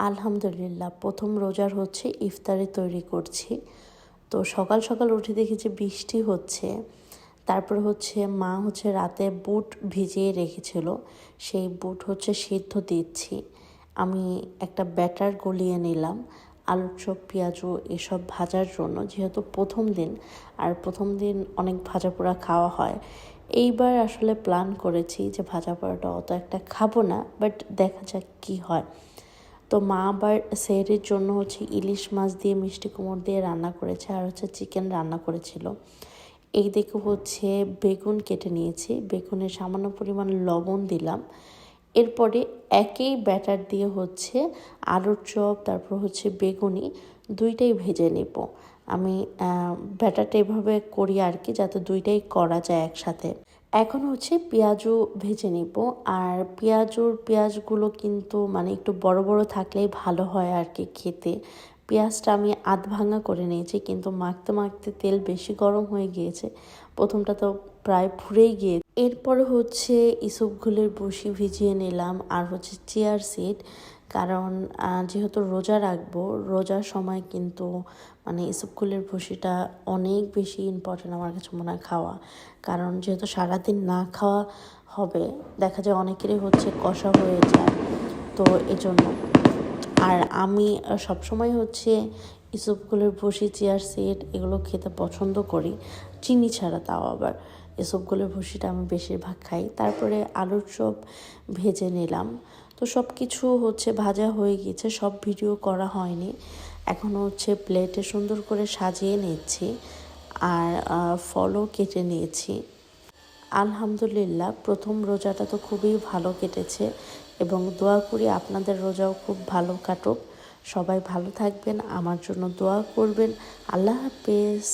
আলহামদুলিল্লাহ, প্রথম রোজার ইফতারি তৈরি করছি। তো সকাল সকাল উঠে দেখি যে বৃষ্টি হচ্ছে। তারপর মা রাতে বুট ভিজিয়ে রেখেছিল, সেই বুট সিদ্ধ দিচ্ছি। আমি একটা ব্যাটার গলিয়ে নিলাম আলুর চপ, পেঁয়াজু এসব ভাজার জন্য, যেহেতু প্রথম দিন, আর প্রথম দিন অনেক ভাজা পোড়া খাওয়া হয়। এইবার আসলে প্ল্যান করেছি যে ভাজা পোড়াটা অত একটা খাবো না, বাট দেখা যাক কী হয়। তো মা আবার সেহরির জন্য ইলিশ মাছ দিয়ে মিষ্টি কুমড় দিয়ে রান্না করেছে, আর চিকেন রান্না করেছিল। এই দিকে বেগুন কেটে নিয়েছি, বেগুনে সামান্য পরিমাণ লবণ দিলাম। এরপরে একই ব্যাটার দিয়ে আলুর চপ, তারপর বেগুনি দুইটাই ভেজে নেব। আমি ব্যাটারটা এভাবে করি আর কি, যাতে দুইটাই করা যায় একসাথে। এখন পেঁয়াজও ভেজে নিব। আর পেঁয়াজগুলো কিন্তু একটু বড় বড় থাকলেই ভালো হয় আর কি খেতে। পেঁয়াজটা আমি আধ ভাঙা করে নিয়েছি, কিন্তু মাখতে মাখতে তেল বেশি গরম হয়ে গিয়েছে, প্রথমটা তো প্রায় পুড়েই গিয়েছে। এরপরে ইসবগুলের বড়ি ভিজিয়ে নিলাম, আর চিয়ার সিড, কারণ যেহেতু রোজা রাখবো, রোজার সময় কিন্তু ইসবগুলের বড়িটা অনেক বেশি ইম্পর্টেন্ট আমার কাছে মনে হয় খাওয়া। কারণ যেহেতু সারাদিন না খাওয়া হবে, দেখা যায় অনেকেরই কষা হয়ে যায়, তো এজন্য। আর আমি সবসময় ইসবগুলের বড়ি, চিয়ার সিড এগুলো খেতে পছন্দ করি, চিনি ছাড়া। তাও আবার ইসবগুলের বড়িটা আমি বেশিরভাগ খাই। তারপরে আলুর চপ ভেজে নিলাম। তো সব কিছু ভাজা হয়ে গেছে, সব ভিডিও করা হয়নি। এখন প্লেটে সুন্দর করে সাজিয়ে নিচ্ছি, আর ফলও কেটে নিয়েছি। আলহামদুলিল্লাহ, প্রথম রোজাটা তো খুবই ভালো কেটেছে, এবং দোয়া করি আপনাদের রোজাও খুব ভালো কাটুক। সবাই ভালো থাকবেন, আমার জন্য দোয়া করবেন। আল্লাহ হাফেজ।